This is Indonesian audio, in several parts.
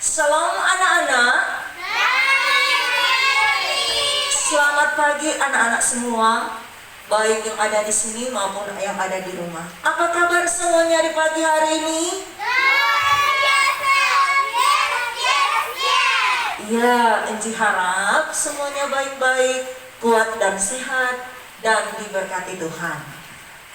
Salam anak-anak. Selamat pagi anak-anak semua, baik yang ada di sini maupun yang ada di rumah. Apa kabar semuanya di pagi hari ini? Ya, Enci harap semuanya baik-baik, kuat dan sehat, dan diberkati Tuhan.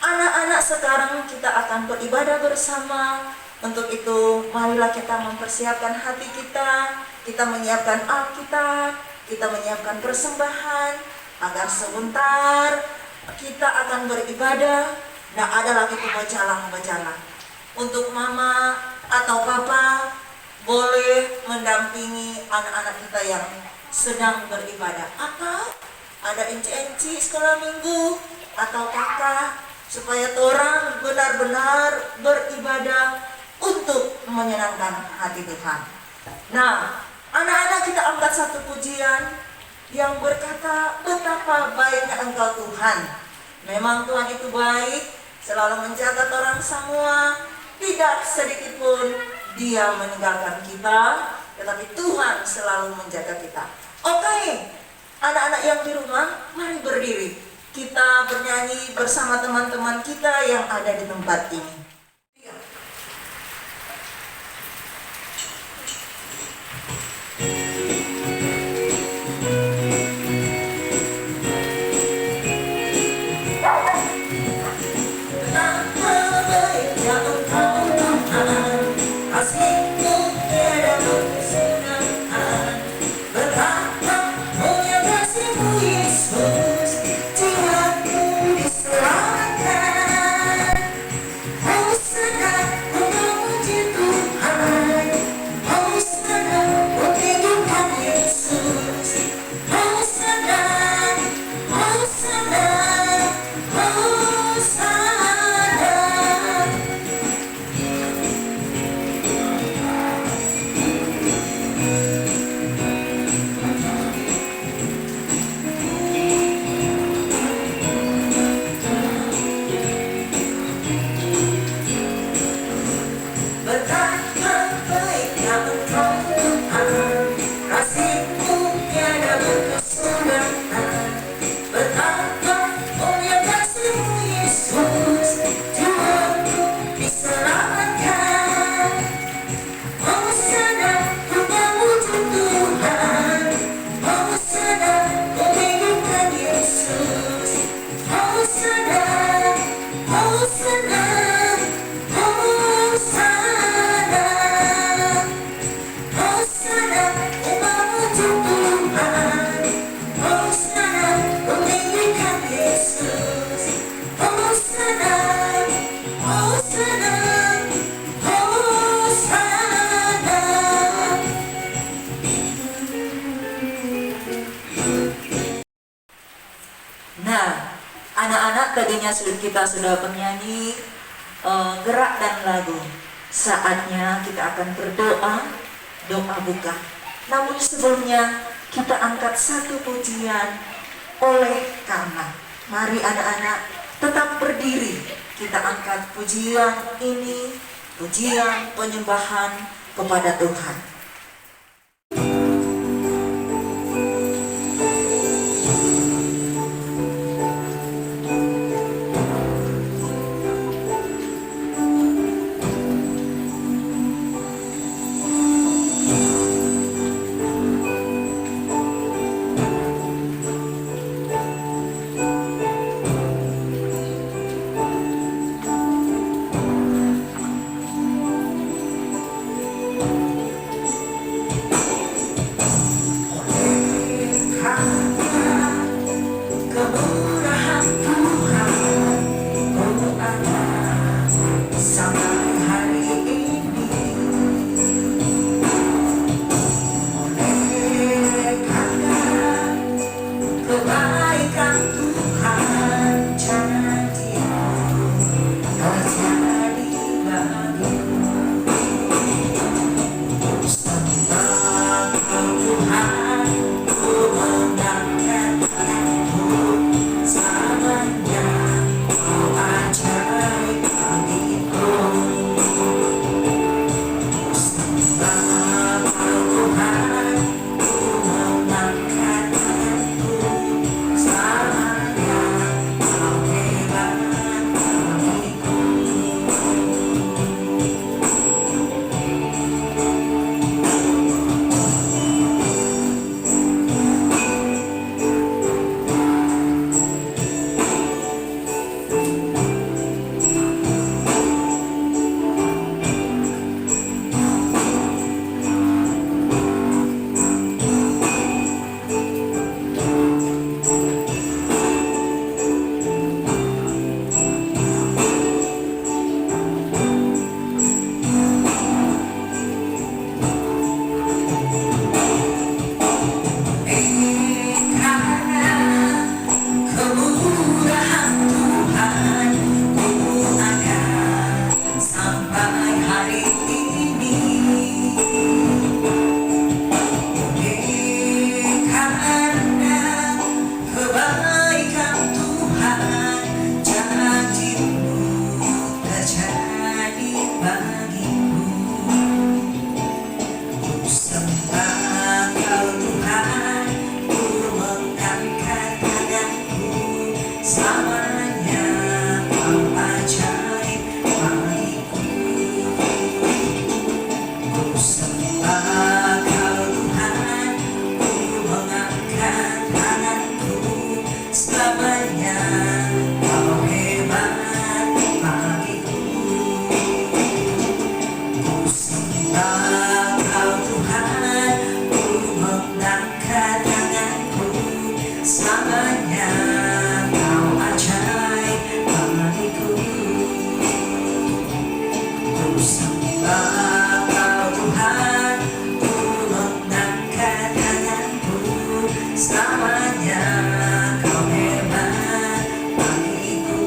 Anak-anak, sekarang kita akan beribadah bersama. Untuk itu, marilah kita mempersiapkan hati kita menyiapkan Alkitab, kita menyiapkan persembahan, agar sebentar kita akan beribadah. Tidak ada lagi pembacalan. Untuk mama atau papa, boleh mendampingi anak-anak kita yang sedang beribadah. Atau ada enci-enci sekolah minggu, atau kakak, supaya orang benar-benar beribadah untuk menyenangkan hati Tuhan. Nah, anak-anak, kita angkat satu pujian yang berkata, betapa baiknya Engkau Tuhan. Memang Tuhan itu baik, selalu menjaga orang semua. Tidak sedikit pun Dia meninggalkan kita, tetapi Tuhan selalu menjaga kita. Oke, anak-anak yang di rumah, mari berdiri. Kita bernyanyi bersama teman-teman kita yang ada di tempat ini. Tadinya kita sudah bernyanyi gerak dan lagu. Saatnya kita akan berdoa, doa buka. Namun sebelumnya kita angkat satu pujian oleh karena. Mari anak-anak tetap berdiri. Kita angkat pujian ini, pujian penyembahan kepada Tuhan. Sembah Kau Tuhan, ku mengangkat tanganku, selamanya Kau hebat bagiku. Ku sembah Kau Tuhan, ku mengangkat tanganku, selamanya Kau ajaib bagiku. Ku sembah Kau Tuhan, ku mengangkat tanganku, selamanya Kau hebat bagiku.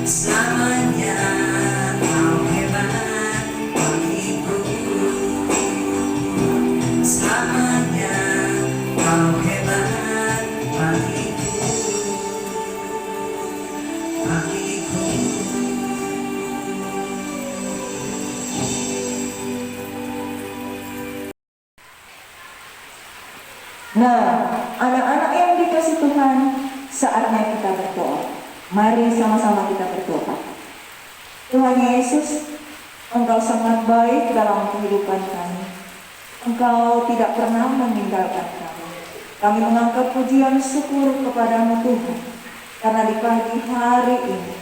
Selamanya Kau hebat bagiku. Selamanya Kau hebat bagiku. Nah, anak-anak yang dikasih Tuhan, saatnya kita berdoa. Mari sama-sama kita berdoa. Tuhan Yesus, Engkau sangat baik dalam kehidupan kami. Engkau tidak pernah meninggalkan kami. Kami mengangkat pujian syukur kepadamu Tuhan, karena di pagi hari ini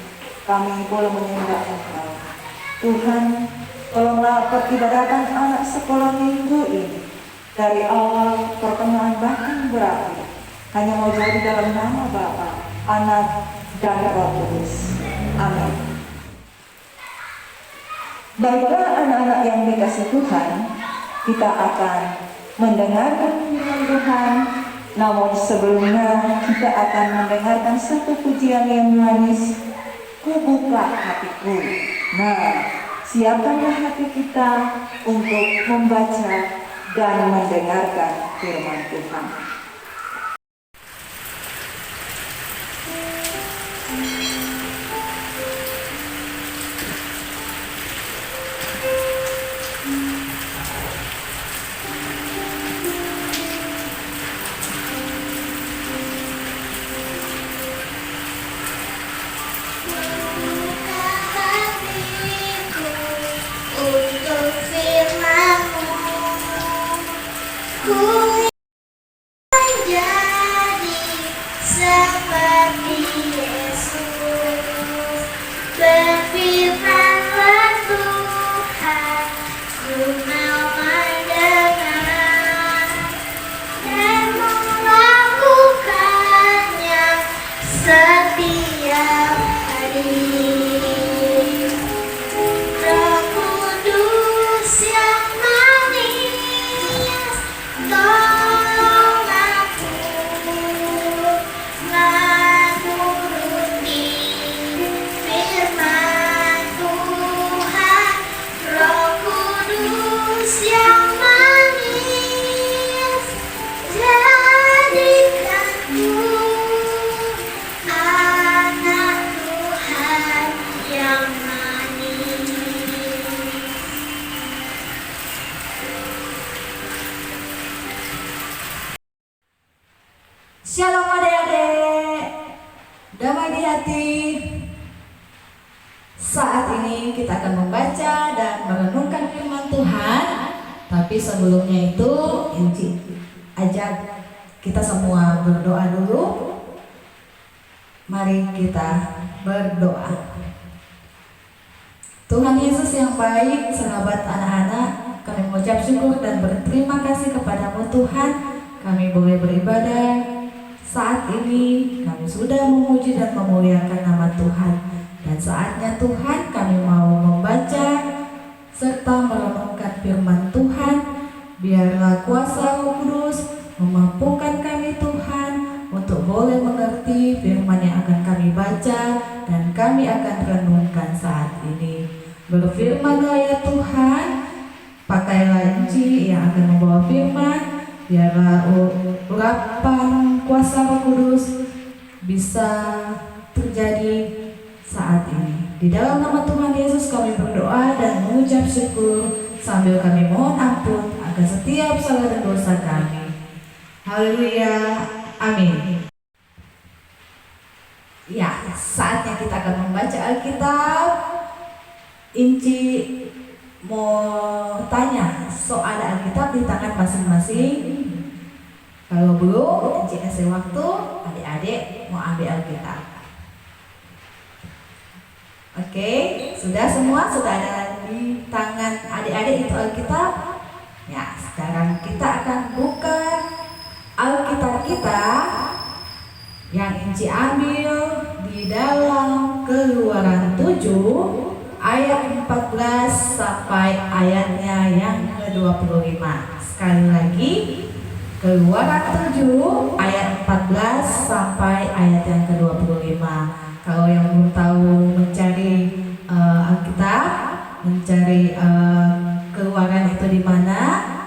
kami boleh menyembah Engkau. Tuhan, tolonglah peribadatan anak sekolah minggu ini, dari awal, pertengahan, bahkan berakhir, hanya mau jadi dalam nama Bapa, Anak, dan Roh Kudus. Amin. Baiklah anak-anak yang dikasih Tuhan, kita akan mendengarkan firman Tuhan. Namun sebelumnya kita akan mendengarkan satu pujian yang manis, Ku buka hatiku. Nah, siapkanlah hati kita untuk membaca dan mendengarkan firman Tuhan. Shalom adik-adik, damai di hati. Saat ini kita akan membaca dan merenungkan firman Tuhan. Tapi sebelumnya itu, ajak kita semua berdoa dulu. Mari kita berdoa. Tuhan Yesus yang baik, sahabat anak-anak, kami mengucap syukur dan berterima kasih kepadamu Tuhan. Kami boleh beribadah. Saat ini kami sudah memuji dan memuliakan nama Tuhan. Dan saatnya Tuhan kami mau membaca serta merenungkan firman Tuhan. Biarlah kuasa Roh Kudus memampukan kami Tuhan untuk boleh mengerti firman yang akan kami baca dan kami akan renungkan saat ini. Berfirmanlah ya Tuhan, pakailah Injil yang akan membawa firman. Biarlah urapan kuasa Roh Kudus bisa terjadi saat ini. Di dalam nama Tuhan Yesus kami berdoa dan mengucap syukur sambil kami mohon ampun akan setiap salah dan dosa kami. Haleluya, amin. Ya, saatnya kita akan membaca Alkitab. Inci mau tanya, so ada Alkitab di tangan masing-masing? Kalau belum, Enci kasih waktu, adik-adik mau ambil Alkitab. Oke, sudah semua? Sudah ada di tangan adik-adik itu Alkitab? Ya, sekarang kita akan buka Alkitab kita yang Enci ambil di dalam Keluaran 7 ayat 14 sampai ayatnya yang ke-25. Sekali lagi, Keluaran 7 ayat 14 sampai ayat yang ke-25. Kalau yang belum tahu mencari Alkitab, mencari Keluaran itu di mana,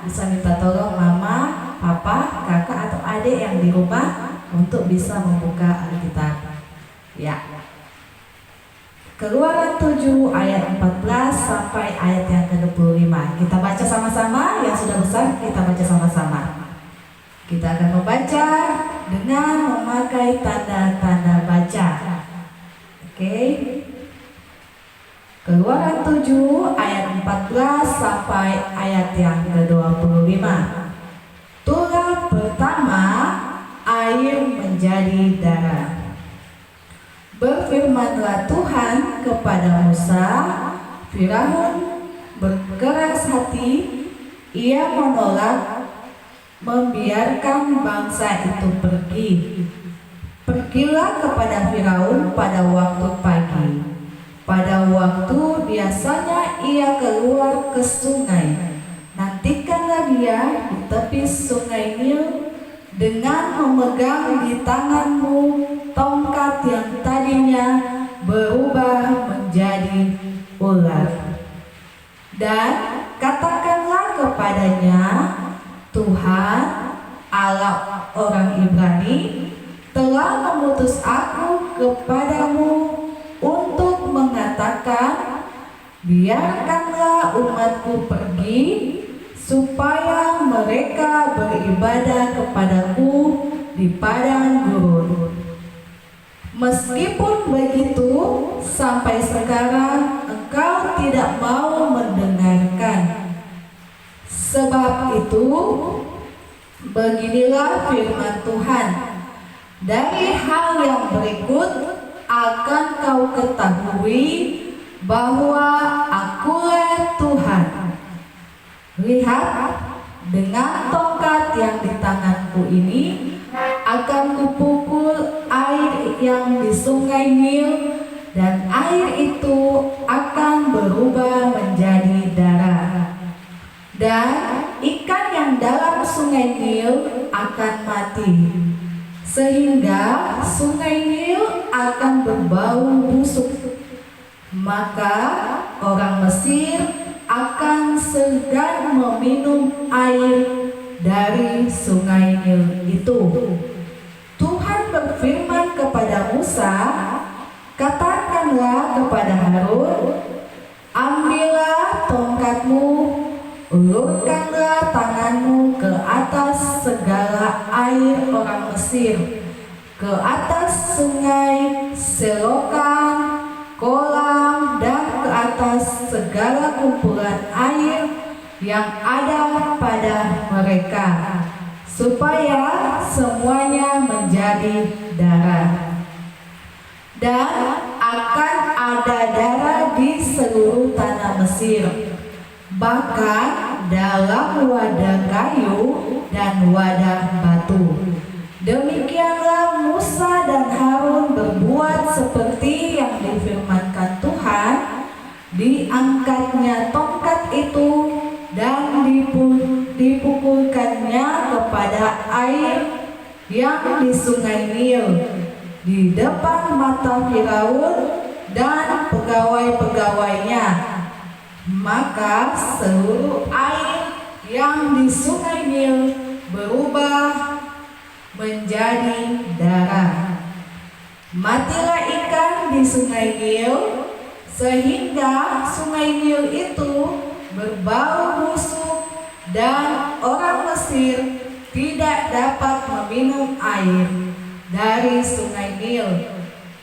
bisa minta tolong mama, papa, kakak atau adik yang di rumah untuk bisa membuka Alkitab. Ya. Keluaran 7 ayat 14 sampai ayat yang ke-25. Kita baca sama-sama, yang sudah besar kita baca sama-sama. Kita akan membaca dengan memakai tanda-tanda baca. Oke. Keluaran 7 ayat 14 sampai ayat yang ke-25. Tulah pertama, air menjadi darah. Berfirmanlah Tuhan kepada Musa, Firaun berkeras hati, ia menolak membiarkan bangsa itu pergi. Pergilah kepada Firaun pada waktu pagi. Pada waktu biasanya ia keluar ke sungai. Nantikanlah dia di tepi sungai Nil dengan memegang di tanganmu tongkat yang tadinya berubah menjadi ular. Dan katakanlah kepadanya, Tuhan Allah orang Ibrani telah mengutus aku kepadamu untuk mengatakan, biarkanlah umatku pergi supaya mereka beribadah kepadaku di padang gurun. Meskipun begitu, sampai sekarang engkau tidak mau mendengarkan. Sebab itu, beginilah firman Tuhan, dari hal yang berikut akan kau ketahui bahwa Akulah Tuhan. Lihat, dengan tongkat yang di tanganku ini akan kupukul air yang di sungai Nil, dan air itu akan berubah menjadi darah. Dan ikan yang dalam sungai Nil akan mati, sehingga sungai Nil akan berbau busuk. Maka orang Mesir akan segan meminum air dari sungai Nil itu. Tuhan berfirman kepada Musa, katakanlah kepada Harun, ambillah tongkatmu, ulurkanlah tanganmu ke atas segala air orang Mesir, ke atas sungai, selokan, kolam, dan ke atas segala kumpulan air yang ada pada mereka, supaya semuanya menjadi darah. Dan akan ada darah di seluruh tanah Mesir, bahkan dalam wadah kayu dan wadah batu. Demikianlah Musa dan Harun berbuat seperti yang difirmankan Tuhan. Diangkatnya tongkat itu dan dipukulkannya kepada air yang di sungai Nil, di depan mata Firaun dan pegawai-pegawainya. Maka seluruh air yang di sungai Nil berubah menjadi darah. Matilah ikan di sungai Nil, sehingga sungai Nil itu berbau busuk, dan orang Mesir tidak dapat meminum air dari sungai Nil.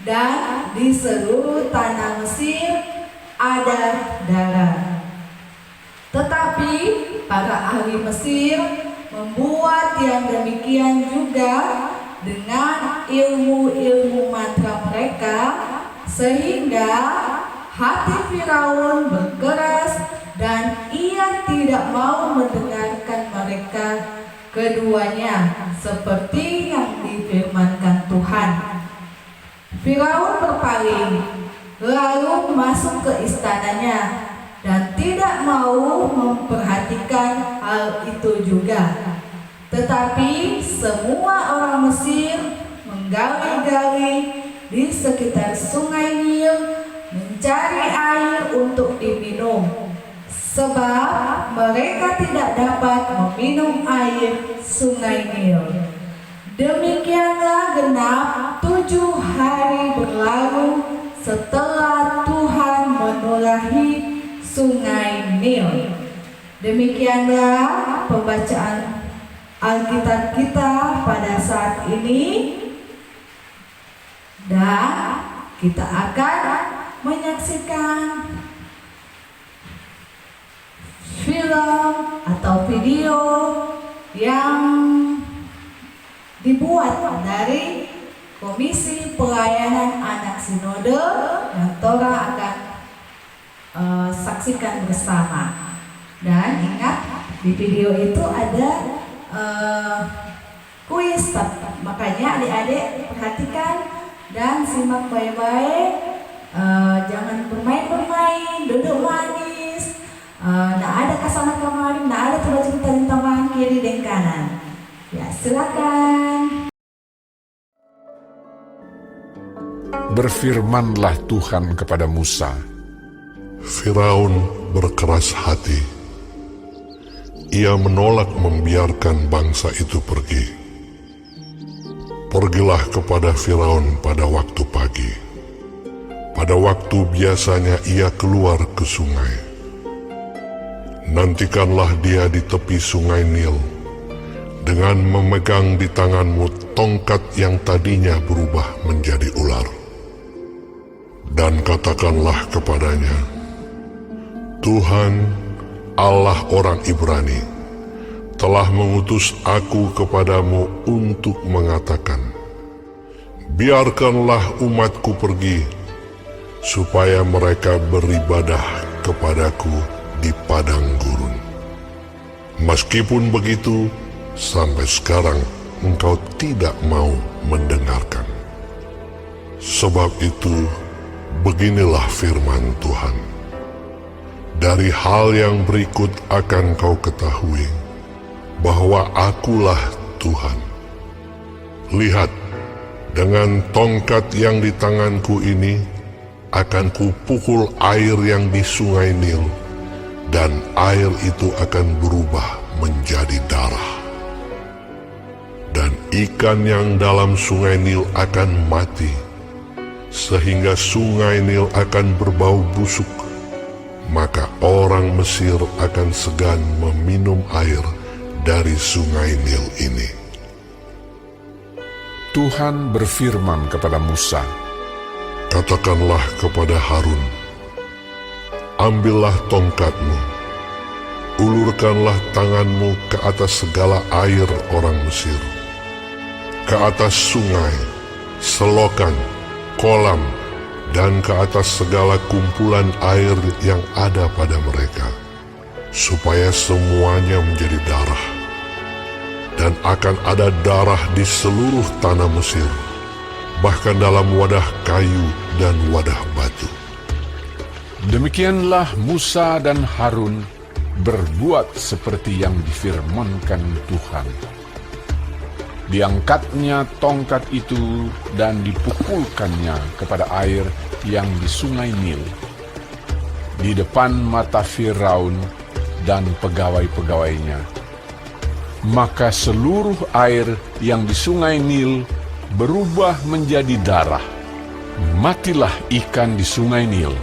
Dan di seluruh tanah Mesir ada darah. Tetapi para ahli Mesir membuat yang demikian juga dengan ilmu-ilmu mantra mereka, sehingga hati Firaun berkeras dan ia tidak mau mendengarkan mereka keduanya, seperti yang difirmankan Tuhan. Firaun berpaling, lalu masuk ke istananya dan tidak mau memperhatikan hal itu juga. Tetapi semua orang Mesir menggali-gali di sekitar sungai Nil mencari air untuk diminum, sebab mereka tidak dapat meminum air sungai Nil. Demikianlah genap 7 hari berlalu setelah Tuhan menulahi sungai Nil. Demikianlah pembacaan Alkitab kita pada saat ini, dan kita akan menyaksikan film atau video yang dibuat dari Komisi Pelayanan Anak Sinode yang Tora akan saksikan bersama. Dan ingat, di video itu ada kuis, makanya adik-adik perhatikan dan simak baik-baik. Jangan bermain-bermain, duduk manis, nggak ada kesana kemari, nggak ada cerita tentang kiri dan kanan. Ya, silakan. Berfirmanlah Tuhan kepada Musa, Firaun berkeras hati. Ia menolak membiarkan bangsa itu pergi. Pergilah kepada Firaun pada waktu pagi. Pada waktu biasanya ia keluar ke sungai. Nantikanlah dia di tepi sungai Nil, dengan memegang di tanganmu tongkat yang tadinya berubah menjadi ular. Dan katakanlah kepadanya, Tuhan, Allah orang Ibrani, telah mengutus aku kepadamu untuk mengatakan, biarkanlah umatku pergi, supaya mereka beribadah kepadaku di padang gurun. Meskipun begitu, sampai sekarang engkau tidak mau mendengarkan. Sebab itu, beginilah firman Tuhan. Dari hal yang berikut akan kau ketahui bahwa akulah Tuhan. Lihat, dengan tongkat yang di tanganku ini akan kupukul air yang di sungai Nil, dan air itu akan berubah menjadi darah. Dan ikan yang dalam sungai Nil akan mati, sehingga sungai Nil akan berbau busuk. Maka orang Mesir akan segan meminum air dari sungai Nil ini. Tuhan berfirman kepada Musa, Katakanlah kepada Harun, ambillah tongkatmu, ulurkanlah tanganmu ke atas segala air orang Mesir, ke atas sungai, selokan, kolam, dan ke atas segala kumpulan air yang ada pada mereka, supaya semuanya menjadi darah. Dan akan ada darah di seluruh tanah Mesir, bahkan dalam wadah kayu dan wadah batu. demikianlah Musa dan Harun berbuat seperti yang difirmankan Tuhan. Diangkatnya tongkat itu dan dipukulkannya kepada air yang di sungai Nil, di depan mata Firaun dan pegawai-pegawainya. Maka seluruh air yang di sungai Nil berubah menjadi darah. Matilah ikan di sungai Nil,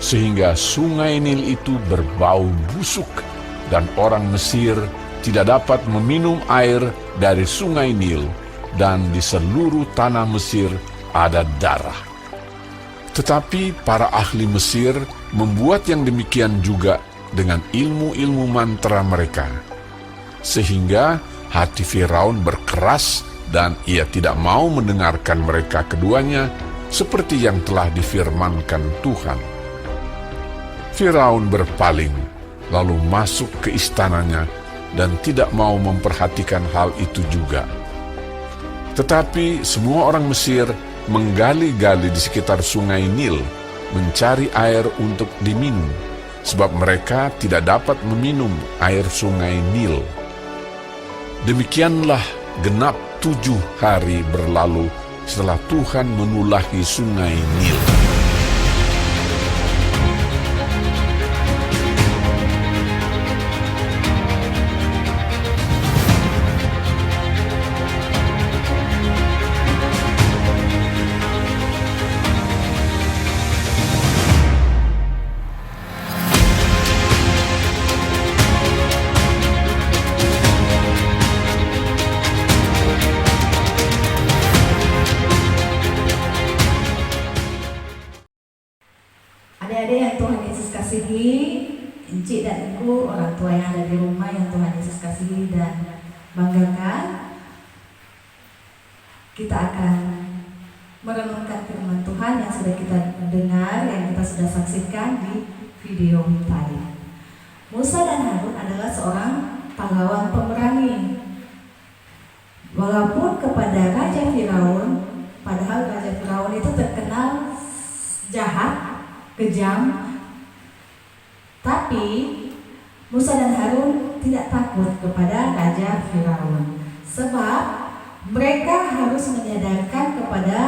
sehingga sungai Nil itu berbau busuk, dan orang Mesir tidak dapat meminum air dari sungai Nil, dan di seluruh tanah Mesir ada darah. Tetapi para ahli Mesir membuat yang demikian juga dengan ilmu-ilmu mantra mereka, sehingga hati Firaun berkeras dan ia tidak mau mendengarkan mereka keduanya seperti yang telah difirmankan Tuhan. Firaun berpaling, lalu masuk ke istananya dan tidak mau memperhatikan hal itu juga. Tetapi semua orang Mesir menggali-gali di sekitar sungai Nil, mencari air untuk diminum, sebab mereka tidak dapat meminum air sungai Nil. Demikianlah genap 7 hari berlalu setelah Tuhan menulahi sungai Nil. Adik-adik yang Tuhan Yesus kasihi, Encik dan Ibu, orang tua yang ada di rumah yang Tuhan Yesus kasihi dan banggakan, kita akan merenungkan firman Tuhan yang sudah kita dengar, yang kita sudah saksikan di video tadi. Musa dan Harun adalah seorang pahlawan pemberani. Walaupun kepada Raja Firaun, padahal Raja Firaun itu terkenal jahat, kejam, tapi Musa dan Harun tidak takut kepada Raja Firaun, sebab mereka harus menyadarkan kepada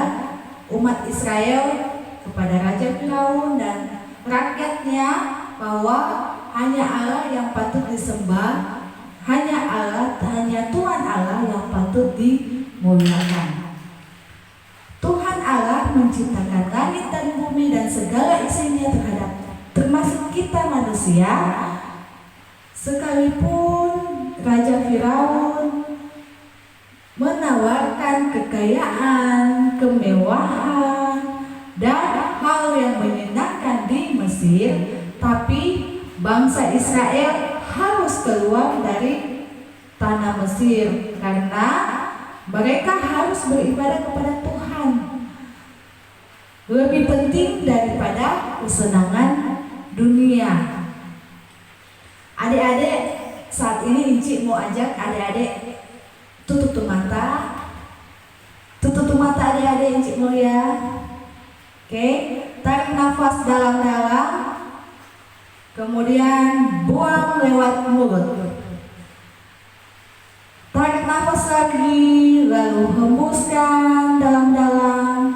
umat Israel, kepada Raja Firaun dan rakyatnya, bahwa hanya Allah yang patut disembah, hanya Tuhan Allah yang patut dimuliakan. Tuhan Allah menciptakan langit dan bumi dan segala isinya termasuk kita manusia. Sekalipun Raja Firaun menawarkan kekayaan, kemewahan, dan hal yang menyenangkan di Mesir, tapi bangsa Israel harus keluar dari tanah Mesir karena mereka harus beribadah kepada Tuhan. Lebih penting daripada kesenangan dunia. Adik-adik, saat ini Encik mau ajak adik-adik tutup mata. Tutup mata adik-adik, Encik mulia. Oke, tarik nafas dalam-dalam. Kemudian buang lewat mulut. Tarik nafas lagi, lalu hembuskan dalam-dalam,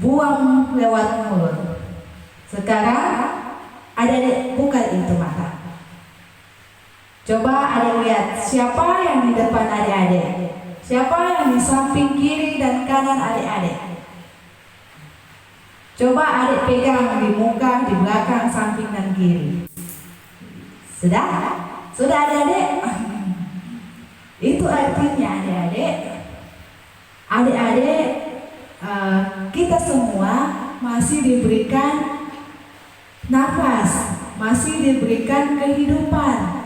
buang lewat mulut. Sekarang adik-adik buka itu mata. Coba adik lihat siapa yang di depan adik-adik, siapa yang di samping kiri dan kanan adik-adik. Coba adik pegang di muka, di belakang, samping dan kiri. Sudah? Sudah adik-adik? Itu artinya adik-adik, kita semua masih diberikan nafas, masih diberikan kehidupan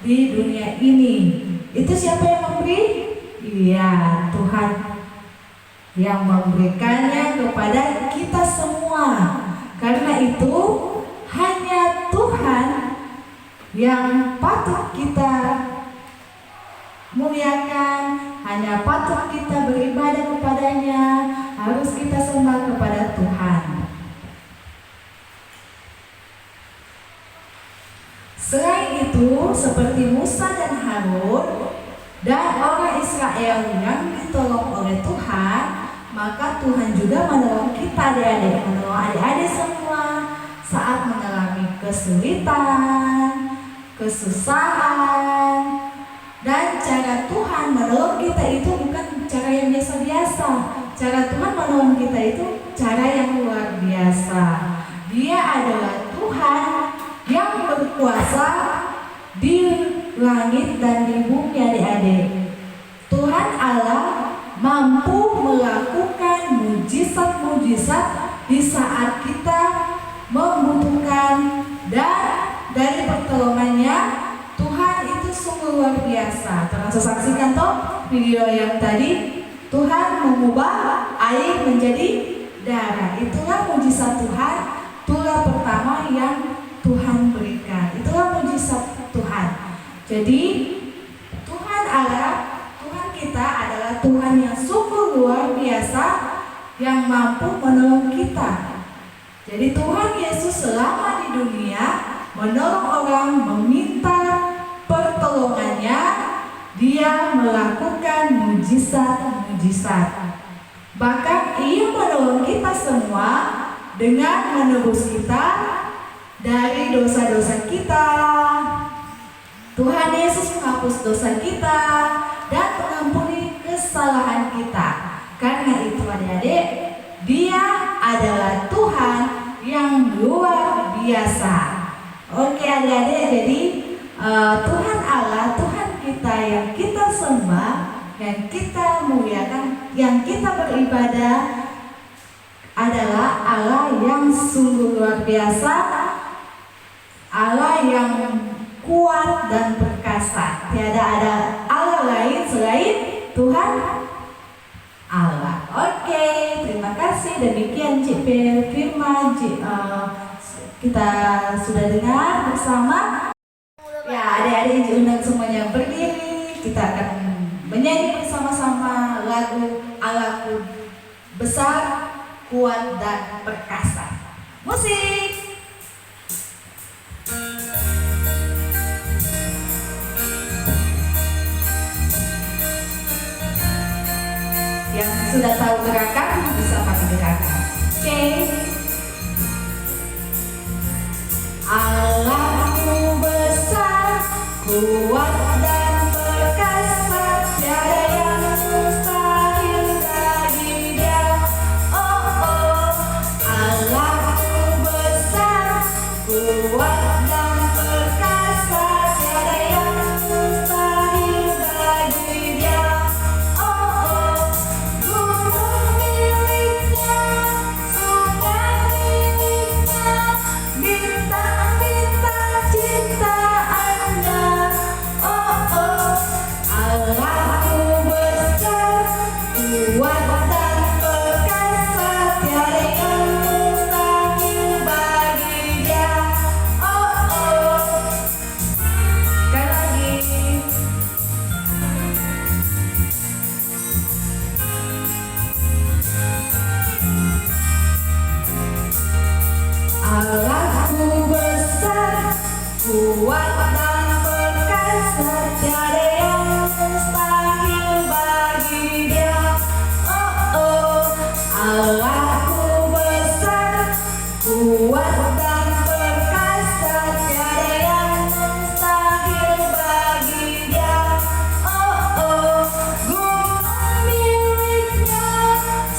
di dunia ini. Itu siapa yang memberi? Iya, Tuhan yang memberikannya kepada kita semua. Karena itu hanya Tuhan yang patut kita muliakan, hanya patut kita beribadah kepadanya, harus kita sembah kepada Tuhan. Selain itu, seperti Musa dan Harun dan orang Israel yang ditolong oleh Tuhan, maka Tuhan juga menolong kita adik-adik, menolong adik-adik semua saat mengalami kesulitan, kesusahan. Dan cara Tuhan menolong kita itu bukan cara yang biasa-biasa. Cara Tuhan menolong kita itu cara yang luar biasa. Dia adalah Tuhan yang berkuasa di langit dan di bumi adik-adik. Tuhan Allah mampu melakukan mujizat-mujizat di saat kita membutuhkan, dan dari pertolongannya, Tuhan itu sungguh luar biasa. Termasuk saksikan toh video yang tadi, Tuhan mengubah air menjadi darah. Itulah mujizat Tuhan, itulah pertama yang Tuhan berikan. Itulah mujizat Tuhan. Jadi Tuhan Allah, Tuhan kita adalah Tuhan yang sungguh luar biasa, yang mampu menolong kita. Jadi Tuhan Yesus selama di dunia menolong orang, meminta pertolongannya, dia melakukan mujizat-mujizat. Bahkan ia menolong kita semua dengan menebus kita dari dosa-dosa kita. Tuhan Yesus menghapus dosa kita dan mengampuni kesalahan kita. Karena itu adik-adik, dia adalah Tuhan yang luar biasa. Oke adik-adik, jadi Tuhan Allah, Tuhan kita yang kita sembah, yang kita muliakan, yang kita beribadah adalah Allah yang sungguh luar biasa, Allah yang kuat dan perkasa. Tiada ada Allah lain selain Tuhan Allah. Oke, terima kasih. Demikian Cik Firman, kita sudah dengar bersama. Ya, adik-adik diundang semuanya berdiri. Kita akan menyanyi bersama-sama lagu Allahku besar, kuat dan perkasa. Musik. Yang sudah tahu gerakan bisa pakai gerakan. Oke. Allahku besar, kuat dan perkasa, tiada yang mustahil bagi Dia. Oh oh, Allahku besar, kuat dan perkasa, tiada yang mustahil bagi Dia. Oh oh, gunung miliknya, sungai miliknya, bintang-bintang ciptaannya. Oh oh, Allahku besar, kuat dan perkasa, tiada yang mustahil bagi Dia. Oh oh, sekali lagi. Allahku besar, kuat dan perkasa, tiada yang mustahil bagi Dia. Oh oh, Allahku besar, kuat dan perkasa, tiada yang mustahil bagi Dia. Oh oh, gunung miliknya,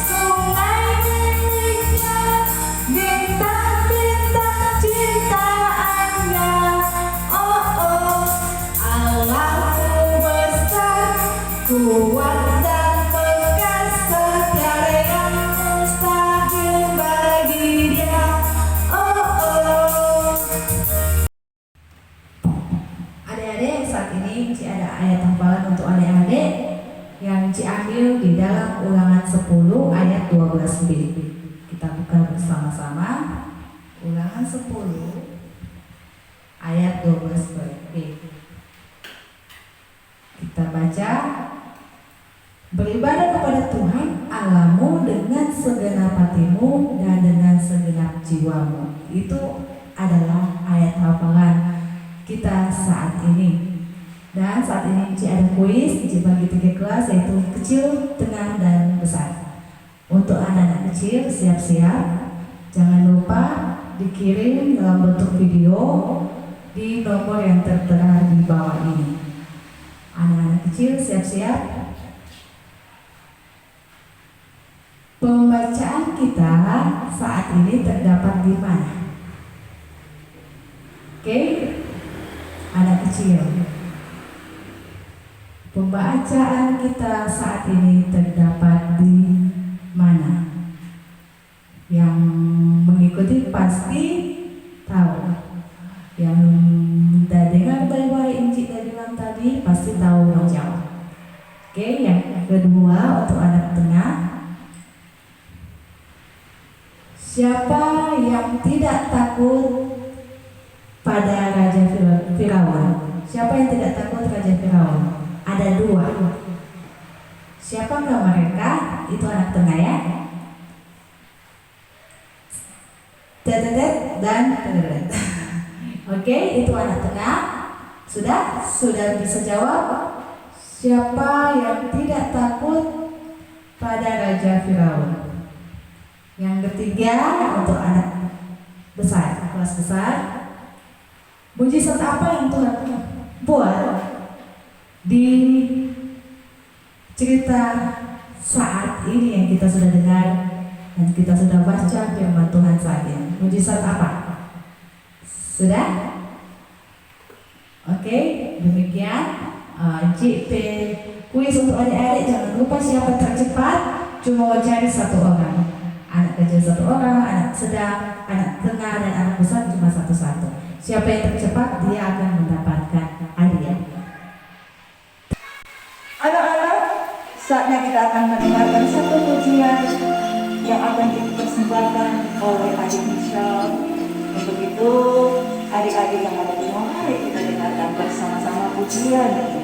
sungai miliknya, bintang-bintang ciptaannya. Oh oh, Allahku besar, kuat dan perkasa, tiada yang mustahil bagi Dia. Oh oh. Adik-adik, saat ini Ci ada ayat hafalan untuk adik-adik yang Ci ambil di dalam Ulangan 10 ayat 12b. Kita buka bersama-sama Ulangan 10 ayat 12b. Kita baca, beribadah kepada Tuhan Allahmu dengan segenap hatimu dan dengan segenap jiwamu. Itu adalah ayat hafalan kita saat ini. Dan saat ini Ci ada kuis, Ci bagi 3 kelas, yaitu kecil, tengah, dan besar. Untuk anak-anak kecil siap-siap, jangan lupa dikirim dalam bentuk video di nomor yang tertera di bawah ini. Anak-anak kecil siap-siap. Pembacaan kita saat ini terdapat di mana? Oke, anak kecil. Pembacaan kita saat ini terdapat di mana? Yang mengikuti pasti tahu. Yang ini pasti tahu menjawab. Oke, yang kedua untuk anak tengah. Siapa yang tidak takut pada Raja Firaun? Siapa yang tidak takut Raja Firaun? Ada dua. Siapakah mereka? Itu anak tengah ya. Tetetet dan tetetet. Oke, itu anak tengah. Sudah bisa jawab. Siapa yang tidak takut pada Raja Firaun? Yang ketiga untuk anak besar, kelas besar. Mujizat apa yang Tuhan buat di cerita saat ini yang kita sudah dengar dan kita sudah baca firman Tuhan saat ini? Mujizat apa? Sudah? Oke, demikian JP kuis untuk adik-adik. Jangan lupa siapa tercepat, cuma cari satu orang. Anak kecil satu orang, anak sedang, anak tengah, dan anak besar cuma satu-satu. Siapa yang tercepat, dia akan mendapatkan hadiah. Anak-anak, saatnya kita akan mendengarkan satu pujian yang akan dipersembahkan oleh adik Michelle. Untuk itu, adik-adik yang ada di rumah, mari kita dengarkan bersama-sama pujian ini.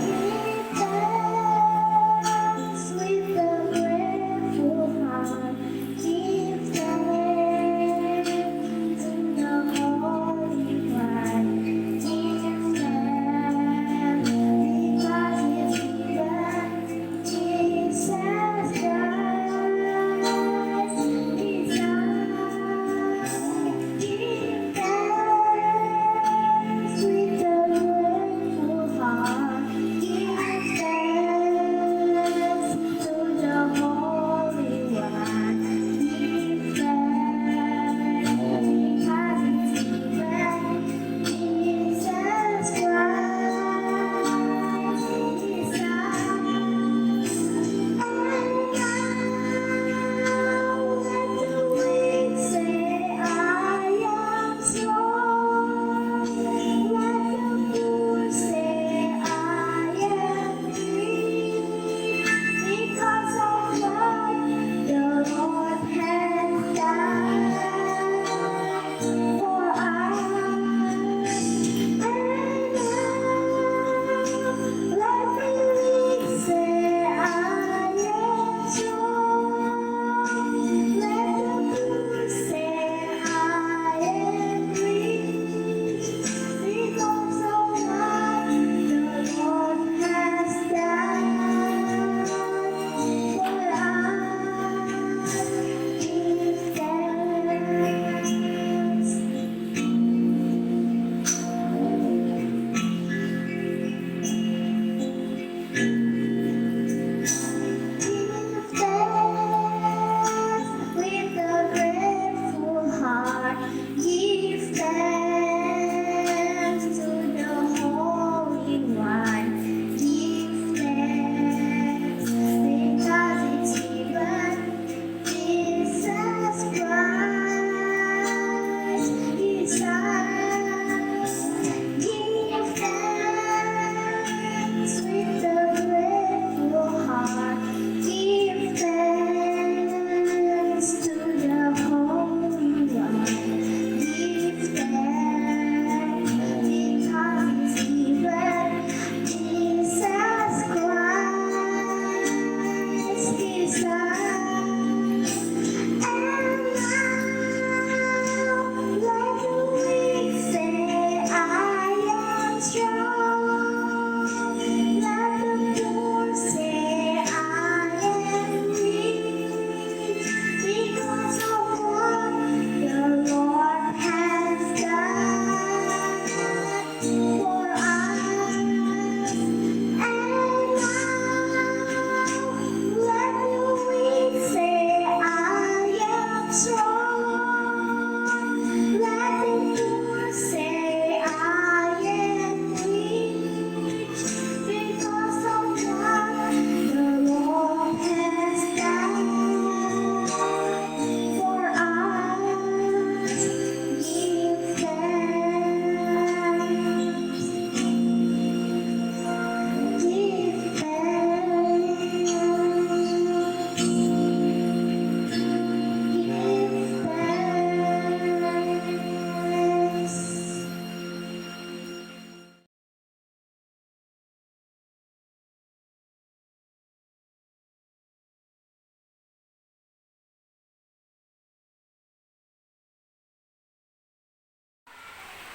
With a grateful heart,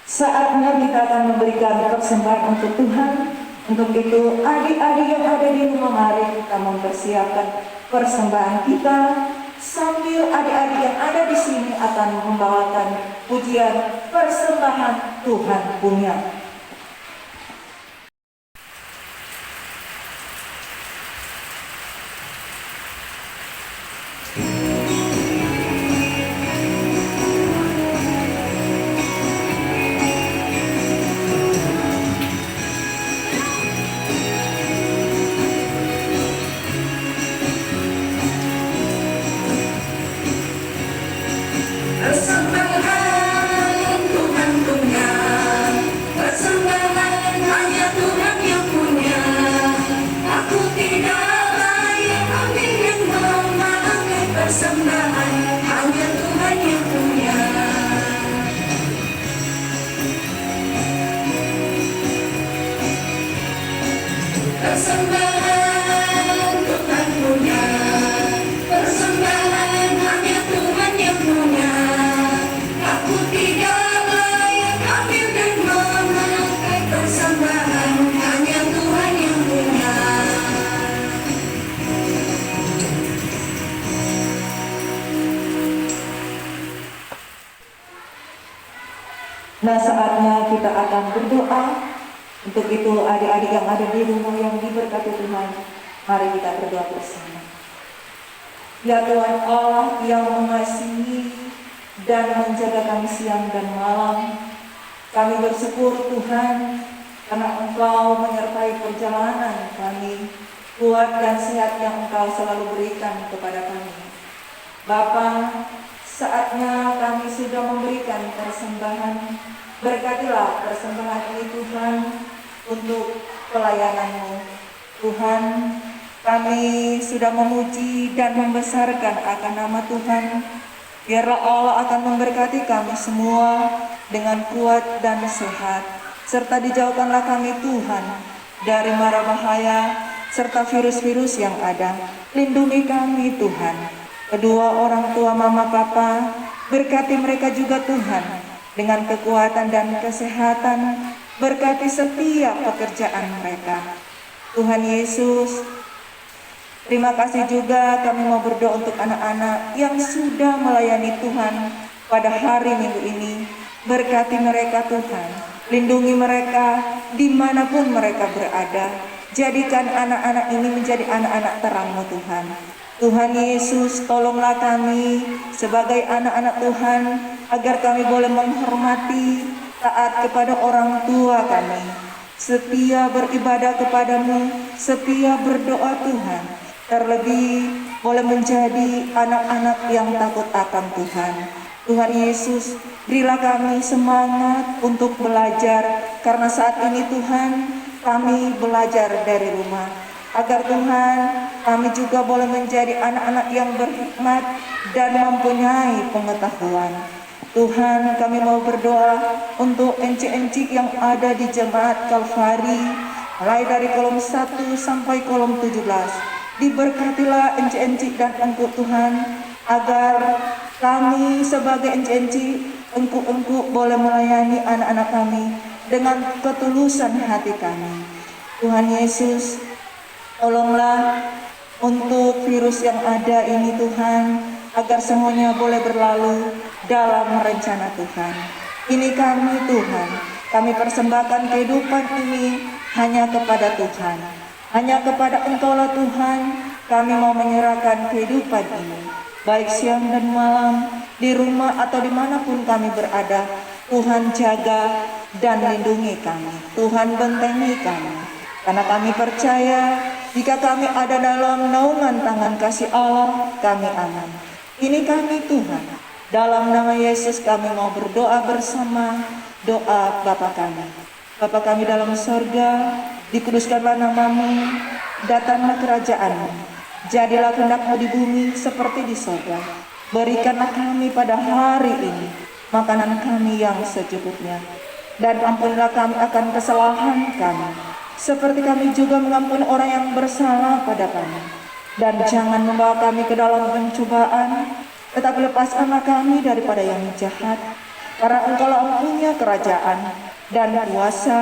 Saatnya kita akan memberikan persembahan untuk Tuhan. Untuk itu, adik-adik yang ada di rumah, mari kita mempersiapkan persembahan kita sambil adik-adik yang ada di sini akan membawakan pujian persembahan Tuhan punya. Persembahan Tuhan punya, persembahan hanya Tuhan yang punya. Aku tidak layak ambil dan memakai persembahan hanya Tuhan yang punya. Persembahan Tuhan punya, persembahan hanya Tuhan yang punya. Aku tidak layak ambil dan memakai persembahan hanya Tuhan yang punya. Nah, saatnya kita akan berdoa. Untuk itu, adik-adik yang ada di rumah yang diberkati Tuhan, mari kita berdoa bersama. Ya Tuhan Allah yang mengasihi dan menjaga kami siang dan malam, kami bersyukur Tuhan karena Engkau menyertai perjalanan kami, kuat dan sehat yang Engkau selalu berikan kepada kami. Bapa, saatnya kami sudah memberikan persembahan. Berkatilah persembahan ini Tuhan untuk pelayanan-Mu. Tuhan, kami sudah memuji dan membesarkan akan nama Tuhan. Biarlah Allah akan memberkati kami semua dengan kuat dan sehat. Serta dijauhkanlah kami Tuhan dari mara bahaya serta virus-virus yang ada. Lindungi kami Tuhan. Kedua orang tua mama papa, berkati mereka juga Tuhan. Dengan kekuatan dan kesehatan, berkati setiap pekerjaan mereka. Tuhan Yesus, terima kasih juga kami mau berdoa untuk anak-anak yang sudah melayani Tuhan pada hari Minggu ini. Berkati mereka Tuhan, lindungi mereka dimanapun mereka berada. Jadikan anak-anak ini menjadi anak-anak terang-Mu Tuhan. Tuhan Yesus, tolonglah kami sebagai anak-anak Tuhan, agar kami boleh menghormati, taat kepada orang tua kami, setia beribadah kepadamu, setia berdoa Tuhan, terlebih boleh menjadi anak-anak yang takut akan Tuhan. Tuhan Yesus, berilah kami semangat untuk belajar, karena saat ini Tuhan, kami belajar dari rumah. Agar Tuhan, kami juga boleh menjadi anak-anak yang berhikmat dan mempunyai pengetahuan. Tuhan, kami mau berdoa untuk encik-encik yang ada di jemaat Kalvari, mulai dari kolom 1 sampai kolom 17. Diberkatilah encik-encik dan engkau Tuhan, agar kami sebagai encik-encik, engkau boleh melayani anak-anak kami dengan ketulusan hati kami. Tuhan Yesus, tolonglah untuk virus yang ada ini Tuhan, agar semuanya boleh berlalu dalam rencana Tuhan. Ini kami Tuhan, kami persembahkan kehidupan ini hanya kepada Tuhan. Hanya kepada Engkau-lah Tuhan, kami mau menyerahkan kehidupan ini. Baik siang dan malam, di rumah atau dimanapun kami berada, Tuhan jaga dan lindungi kami. Tuhan bentengi kami. Karena kami percaya, jika kami ada dalam naungan tangan kasih Allah, kami aman. Ini kami Tuhan. Dalam nama Yesus kami mau berdoa bersama doa Bapa kami. Bapa kami dalam sorga, dikuduskanlah namamu, datanglah kerajaan-Mu. Jadilah kehendak-Mu di bumi seperti di sorga. Berikanlah kami pada hari ini makanan kami yang secukupnya. Dan ampunilah kami akan kesalahan kami, seperti kami juga mengampuni orang yang bersalah pada kami. Dan jangan membawa kami ke dalam pencobaan, tetapi lepaskanlah kami daripada yang jahat. karena Engkaulah yang punya kerajaan dan kuasa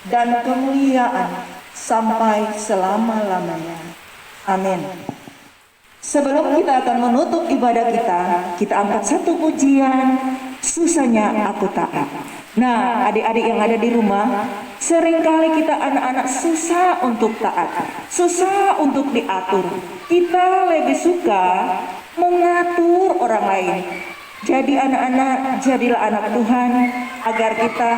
dan kemuliaan sampai selama-lamanya. Amin. Sebelum kita akan menutup ibadah kita angkat satu pujian, susahnya aku taat. Nah, adik-adik yang ada di rumah, seringkali kita anak-anak susah untuk taat, susah untuk diatur. Kita lebih suka mengatur orang lain. Jadi anak-anak, jadilah anak Tuhan agar kita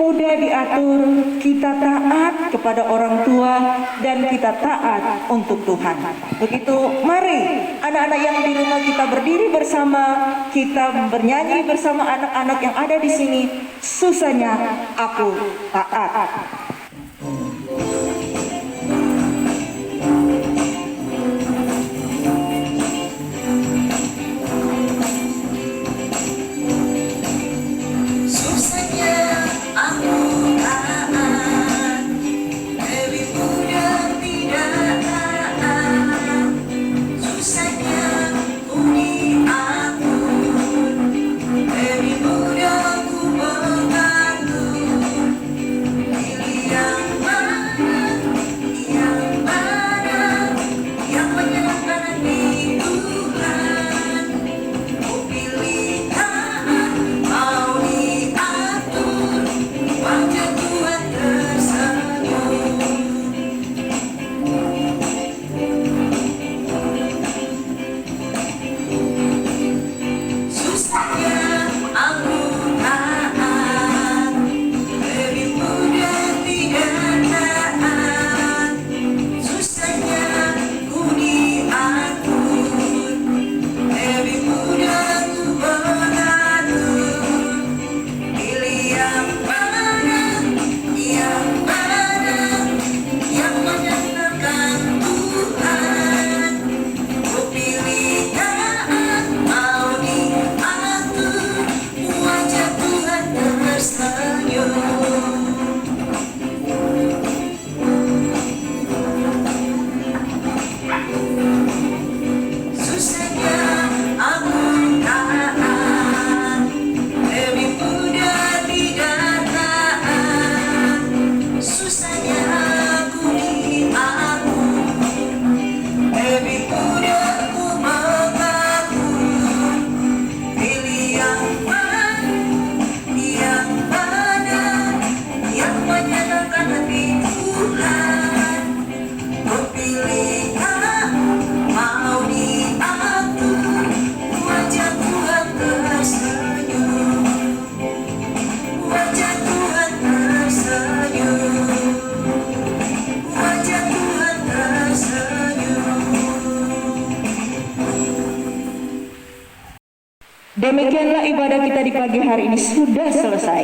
mudah diatur, kita taat kepada orang tua, dan kita taat untuk Tuhan. Begitu, mari anak-anak yang di rumah kita berdiri bersama, kita bernyanyi bersama anak-anak yang ada di sini. Susahnya aku taat. Susahnya aku taat, lebih mudah tidak taat. Susahnya ku diatur, lebih mudah ku mengatur. Pilih yang mana, yang menyenangkan hati Tuhan. Ku pilih taat, mau diatur, wajah Tuhan tersenyum. Susahnya aku taat, lebih mudah tidak taat. Susahnya ku diatur, lebih mudah ku mengatur. Pilih yang mana, yang menyenangkan Tuhan. Ku pilih taat, mau diatur, wajah Tuhan tersenyum. Susahnya aku taat, lebih mudah tidak taat. Susahnya aku diatur, lebih mudah ku mengatur. Pilih yang mana, yang menyenangkan hati Tuhan. Ku pilih taat, mau diatur, wajah Tuhan tersenyum. Wajah Tuhan tersenyum. Wajah Tuhan tersenyum. Demikianlah ibadah kita di pagi hari ini sudah selesai.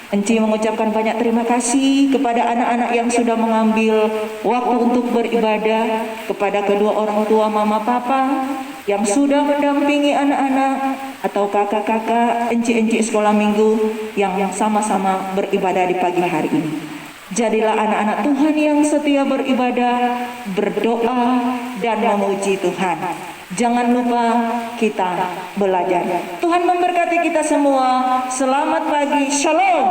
Enci mengucapkan banyak terima kasih kepada anak-anak yang sudah mengambil waktu untuk beribadah, kepada kedua orang tua mama papa yang sudah mendampingi anak-anak, atau kakak-kakak, enci-enci sekolah minggu yang sama-sama beribadah di pagi hari ini. Jadilah anak-anak Tuhan yang setia beribadah, berdoa, dan memuji Tuhan. Jangan lupa kita belajar. Tuhan memberkati kita semua. Selamat pagi. Shalom.